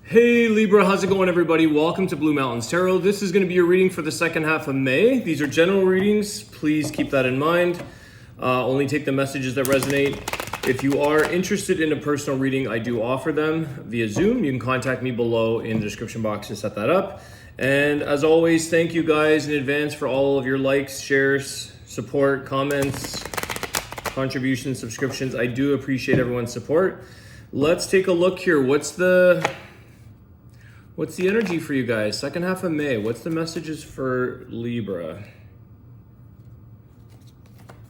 Hey Libra, how's it going everybody? Welcome to Blue Mountains Tarot. This is going to be your reading for the second half of May. These are general readings. Please keep that in mind. Only take the messages that resonate. If you are interested in a personal reading, I do offer them via Zoom. You can contact me below in the description box to set that up. And as always, thank you guys in advance for all of your likes, shares, support, comments, contributions, subscriptions. I do appreciate everyone's support. Let's take a look here. What's the energy for you guys? Second half of May. What's the messages for Libra?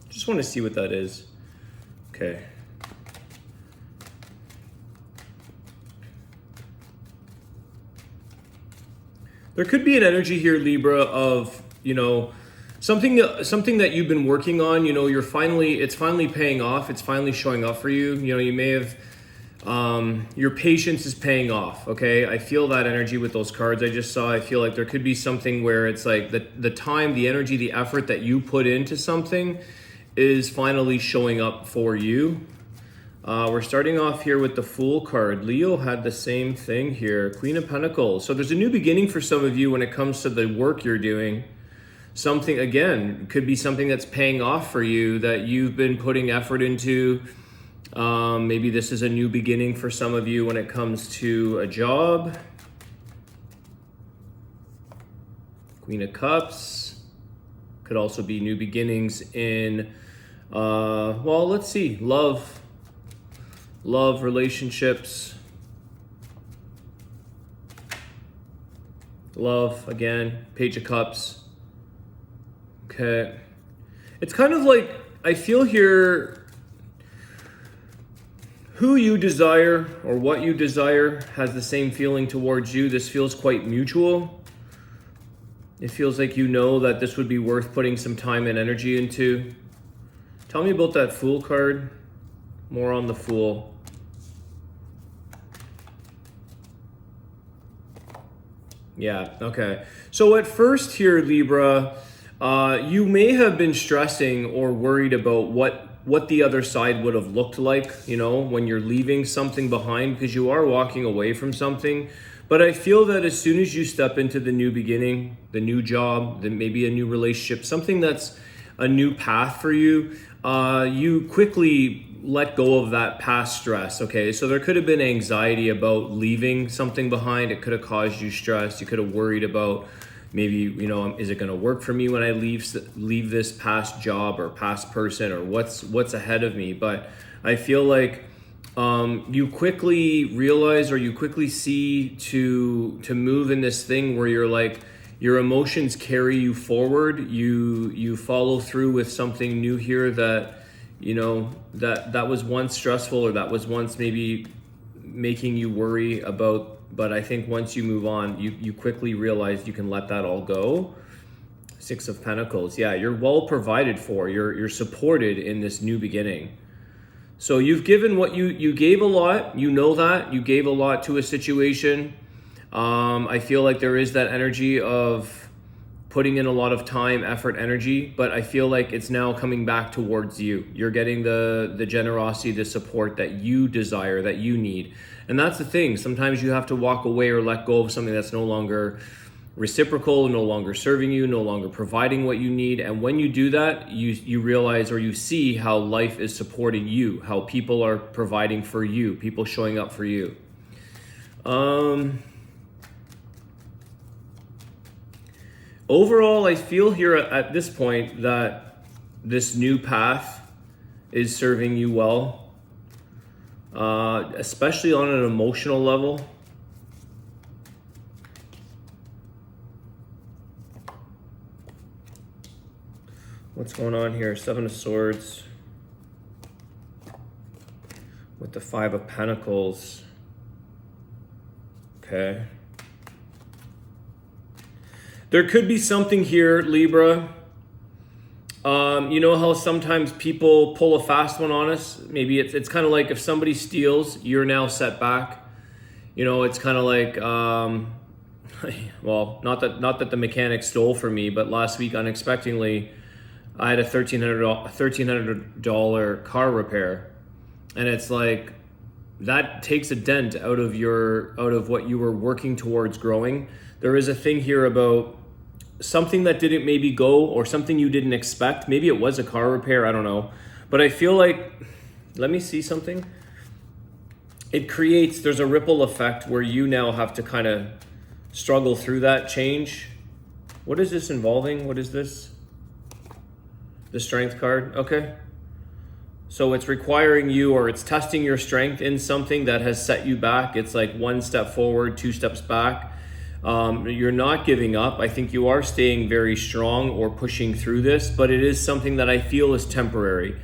Just want to see what that is. Okay. There could be an energy here, Libra, of, something that you've been working on, it's finally paying off. It's finally showing up for you. You may have, your patience is paying off. Okay. I feel that energy with those cards I just saw. I feel like there could be something where it's like the time, the energy, the effort that you put into something is finally showing up for you. We're starting off here with the Fool card. Leo had the same thing here. Queen of Pentacles. So there's a new beginning for some of you when it comes to the work you're doing. Something, again, could be something that's paying off for you that you've been putting effort into. Maybe this is a new beginning for some of you when it comes to a job. Queen of Cups. Could also be new beginnings in, let's see, love, relationships. Love, again, Page of Cups. Okay. It's kind of like, I feel here, who you desire or what you desire has the same feeling towards you. This feels quite mutual. It feels like you know that this would be worth putting some time and energy into. Tell me about that Fool card. More on the Fool. Yeah, okay. So at first here, Libra, you may have been stressing or worried about what the other side would have looked like, when you're leaving something behind, because you are walking away from something. But I feel that as soon as you step into the new beginning, the new job, then maybe a new relationship, something that's a new path for you, you quickly let go of that past stress, okay? So there could have been anxiety about leaving something behind. It could have caused you stress. You could have worried about maybe, is it going to work for me when I leave this past job or past person, or what's ahead of me? But I feel like you quickly realize, or you quickly see to move in this thing where you're like, your emotions carry you forward. You follow through with something new here that, that was once stressful, or that was once maybe making you worry about. But I think once you move on, you quickly realize you can let that all go. Six of Pentacles. Yeah, you're well provided for. You're supported in this new beginning. So you've given what you gave a lot. You know that. You gave a lot to a situation. I feel like there is that energy of putting in a lot of time, effort, energy, but I feel like it's now coming back towards you. You're getting the generosity, the support that you desire, that you need. And that's the thing. Sometimes you have to walk away or let go of something that's no longer reciprocal, no longer serving you, no longer providing what you need. And when you do that, you realize, or you see how life is supporting you, how people are providing for you, people showing up for you. Overall, I feel here at this point that this new path is serving you well, especially on an emotional level. What's going on here? Seven of Swords with the Five of Pentacles. Okay. There could be something here, Libra. You know how sometimes people pull a fast one on us? Maybe it's kind of like if somebody steals, you're now set back. It's kind of like, well, not that the mechanic stole from me, but last week unexpectedly, I had a $1,300 car repair, and it's like, that takes a dent out of what you were working towards growing. There is a thing here about something that didn't maybe go, or something you didn't expect. Maybe it was a car repair, I don't know. But I feel like, let me see something. There's a ripple effect where you now have to kind of struggle through that change. What is this involving? What is this? The strength card, okay. So it's requiring you, or it's testing your strength in something that has set you back. It's like one step forward, two steps back. You're not giving up. I think you are staying very strong or pushing through this, but it is something that I feel is temporary.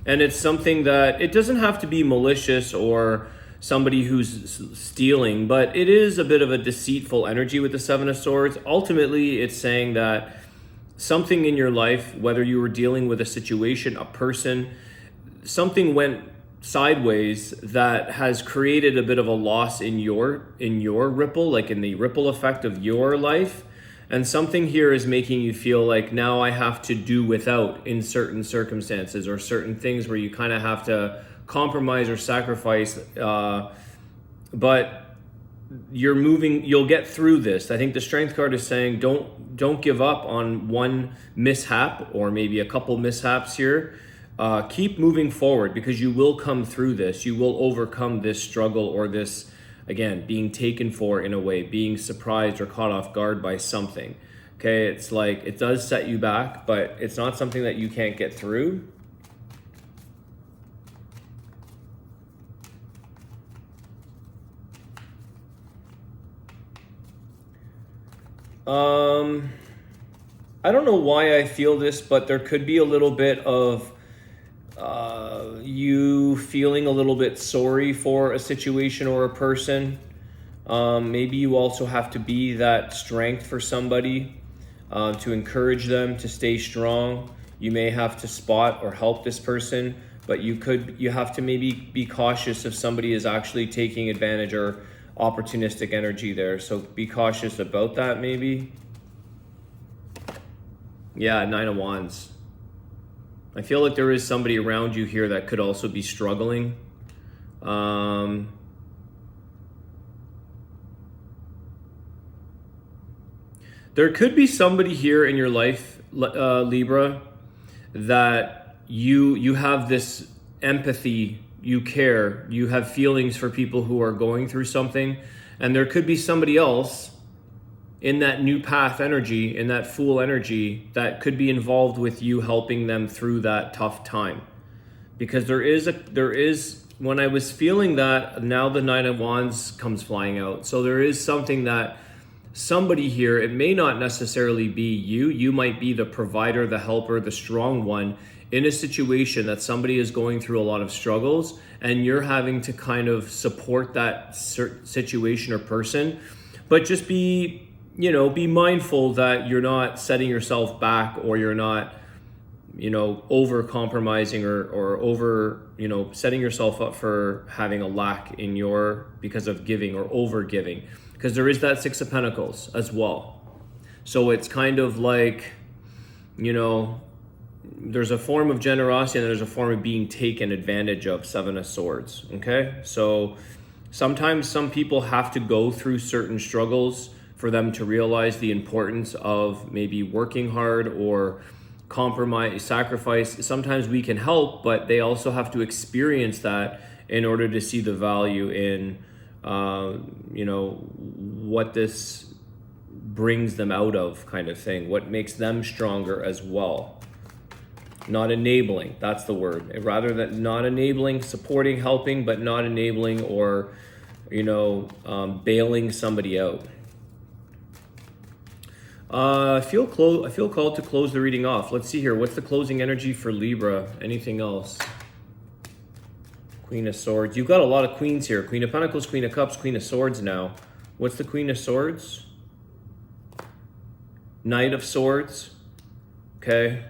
And it's something that, it doesn't have to be malicious or somebody who's stealing, but it is a bit of a deceitful energy with the Seven of Swords. Ultimately, it's saying that something in your life, whether you were dealing with a situation, a person, something went sideways that has created a bit of a loss in your ripple, like in the ripple effect of your life. And something here is making you feel like now I have to do without in certain circumstances, or certain things where you kind of have to compromise or sacrifice. But you'll get through this. I think the Strength card is saying don't give up on one mishap, or maybe a couple mishaps here. Keep moving forward, because you will come through this. You will overcome this struggle, or this, again, being taken for, in a way, being surprised or caught off guard by something. Okay, it's like it does set you back, but it's not something that you can't get through. I don't know why I feel this, but there could be a little bit of you feeling a little bit sorry for a situation or a person. Maybe you also have to be that strength for somebody, to encourage them to stay strong. You may have to spot or help this person, but you have to maybe be cautious if somebody is actually taking advantage or opportunistic energy there. So be cautious about that, maybe. Yeah, Nine of Wands. I feel like there is somebody around you here that could also be struggling. There could be somebody here in your life, Libra, that you have this empathy, you care, you have feelings for people who are going through something, and there could be somebody else in that new path energy, in that Fool energy, that could be involved with you helping them through that tough time. Because there is, when I was feeling that, now the Nine of Wands comes flying out. So there is something that somebody here, it may not necessarily be you might be the provider, the helper, the strong one in a situation that somebody is going through a lot of struggles, and you're having to kind of support that situation or person. But just be mindful that you're not setting yourself back, or you're not, over compromising or over, setting yourself up for having a lack because of giving or over giving, because there is that Six of Pentacles as well. So it's kind of like, there's a form of generosity and there's a form of being taken advantage of, Seven of Swords. Okay. So sometimes some people have to go through certain struggles for them to realize the importance of maybe working hard or compromise, sacrifice. Sometimes we can help, but they also have to experience that in order to see the value in, what this brings them out of, kind of thing, what makes them stronger as well. Not enabling, that's the word. Rather than not enabling, supporting, helping, but not enabling or, bailing somebody out. I feel called to close the reading off. Let's see here. What's the closing energy for Libra? Anything else? Queen of Swords. You've got a lot of queens here. Queen of Pentacles, Queen of Cups, Queen of Swords now. What's the Queen of Swords? Knight of Swords. Okay.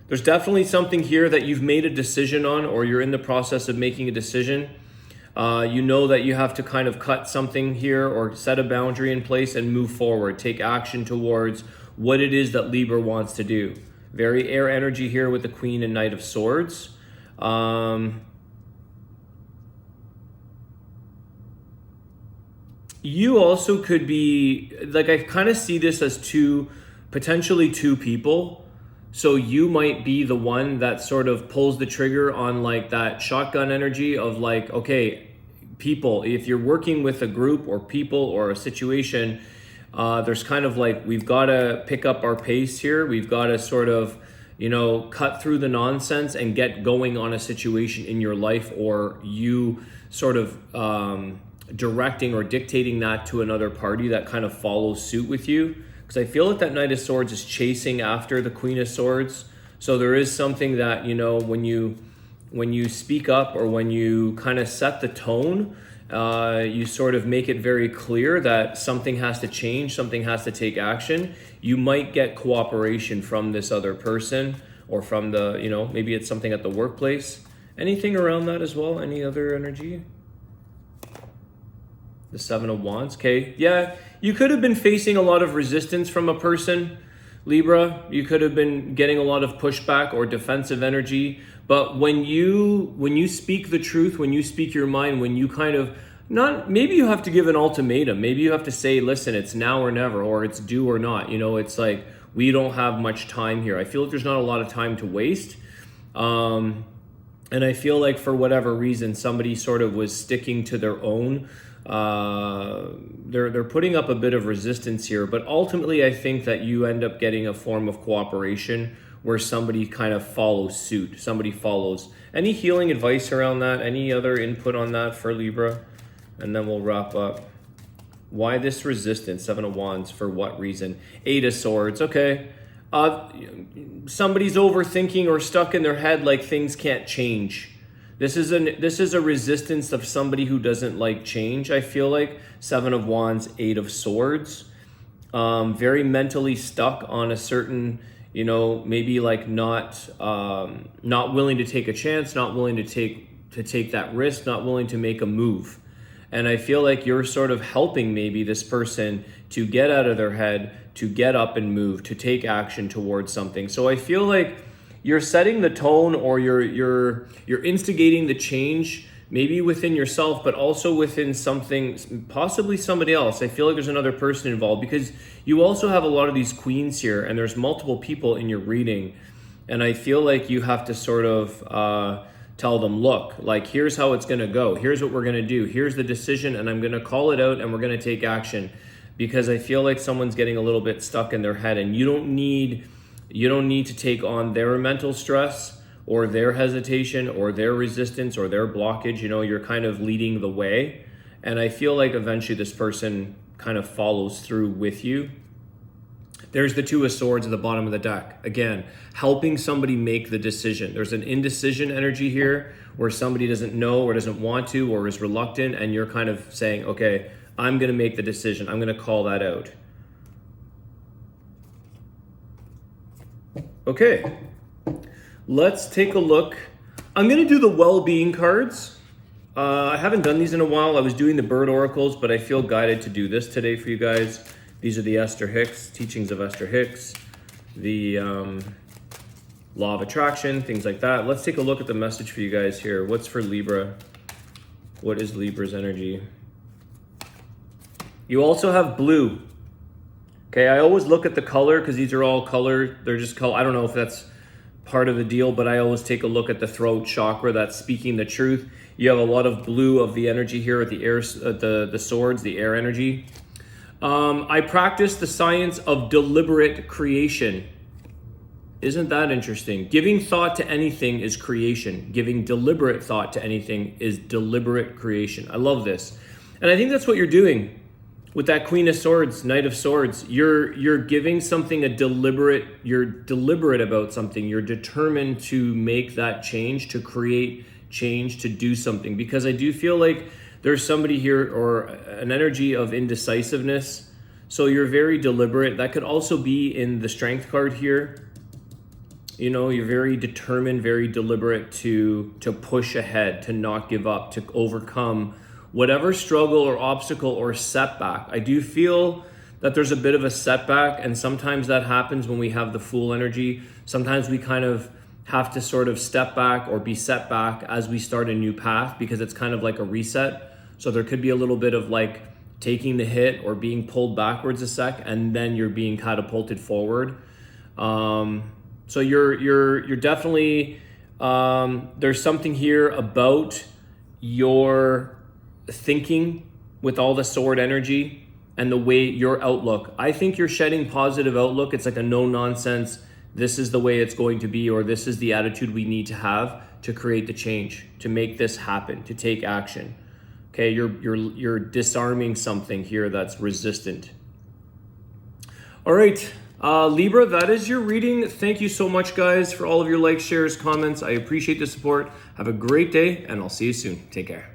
There's definitely something here that you've made a decision on, or you're in the process of making a decision. You know that you have to kind of cut something here or set a boundary in place and move forward. Take action towards what it is that Libra wants to do. Very air energy here with the Queen and Knight of Swords. you also could be, like, I kind of see this as potentially two people. So you might be the one that sort of pulls the trigger on like that shotgun energy of like, okay, people, if you're working with a group or people or a situation, there's kind of like, we've got to pick up our pace here. We've got to sort of, cut through the nonsense and get going on a situation in your life, or you sort of directing or dictating that to another party that kind of follows suit with you. Because I feel like that Knight of Swords is chasing after the Queen of Swords. So there is something that, when you speak up or when you kind of set the tone, you sort of make it very clear that something has to change, something has to take action. You might get cooperation from this other person, or from the, maybe it's something at the workplace. Anything around that as well? Any other energy? The Seven of Wands. Okay, yeah, you could have been facing a lot of resistance from a person, Libra. You could have been getting a lot of pushback or defensive energy. But when you speak the truth, when you speak your mind, when you kind of, not, maybe you have to give an ultimatum. Maybe you have to say, listen, it's now or never, or it's do or not. It's like, we don't have much time here. I feel like there's not a lot of time to waste. And I feel like for whatever reason, somebody sort of was sticking to their own. They're putting up a bit of resistance here, but ultimately I think that you end up getting a form of cooperation where somebody kind of follows suit. Somebody follows. Any healing advice around that? Any other input on that for Libra? And then we'll wrap up. Why this resistance? Seven of Wands, for what reason? Eight of Swords, okay. Somebody's overthinking or stuck in their head like things can't change. This is a resistance of somebody who doesn't like change, I feel like. Seven of Wands, Eight of Swords. Very mentally stuck on a certain, maybe like not willing to take a chance, not willing to take that risk, not willing to make a move. And I feel like you're sort of helping maybe this person to get out of their head, to get up and move, to take action towards something. So I feel like you're setting the tone, or you're instigating the change, maybe within yourself, but also within something, possibly somebody else. I feel like there's another person involved, because you also have a lot of these queens here, and there's multiple people in your reading. And I feel like you have to sort of tell them, look, like, here's how it's going to go. Here's what we're going to do. Here's the decision, and I'm going to call it out, and we're going to take action. Because I feel like someone's getting a little bit stuck in their head, and you don't need to take on their mental stress or their hesitation or their resistance or their blockage. You're kind of leading the way. And I feel like eventually this person kind of follows through with you. There's the Two of Swords at the bottom of the deck. Again, helping somebody make the decision. There's an indecision energy here where somebody doesn't know or doesn't want to or is reluctant, and you're kind of saying, okay, I'm going to make the decision. I'm going to call that out. Okay, let's take a look. I'm going to do the well-being cards. I haven't done these in a while. I was doing the bird oracles, but I feel guided to do this today for you guys. These are the Esther Hicks, teachings of Esther Hicks, the law of attraction, things like that. Let's take a look at the message for you guys here. What's for Libra? What is Libra's energy? You also have blue. Okay, I always look at the color because these are all color. They're just color. I don't know if that's part of the deal, but I always take a look at the throat chakra that's speaking the truth. You have a lot of blue of the energy here at the air, the swords, the air energy. I practice the science of deliberate creation. Isn't that interesting? Giving thought to anything is creation. Giving deliberate thought to anything is deliberate creation. I love this. And I think that's what you're doing with that Queen of Swords, Knight of Swords. You're giving something you're deliberate about something. You're determined to make that change, to create change, to do something. Because I do feel like there's somebody here, or an energy of indecisiveness. So you're very deliberate. That could also be in the Strength card here. You're very determined, very deliberate to push ahead, to not give up, to overcome whatever struggle or obstacle or setback. I do feel that there's a bit of a setback, and sometimes that happens when we have the Fool energy. Sometimes we kind of have to sort of step back or be set back as we start a new path, because it's kind of like a reset. So there could be a little bit of like taking the hit or being pulled backwards a sec, and then you're being catapulted forward. So you're definitely, there's something here about your thinking with all the sword energy and the way your outlook. I think you're shedding positive outlook. It's like a no nonsense, this is the way it's going to be, or this is the attitude we need to have to create the change, to make this happen, to take action. Okay, you're disarming something here that's resistant. All right, Libra, that is your reading. Thank you so much, guys, for all of your likes, shares, comments. I appreciate the support. Have a great day, and I'll see you soon. Take care.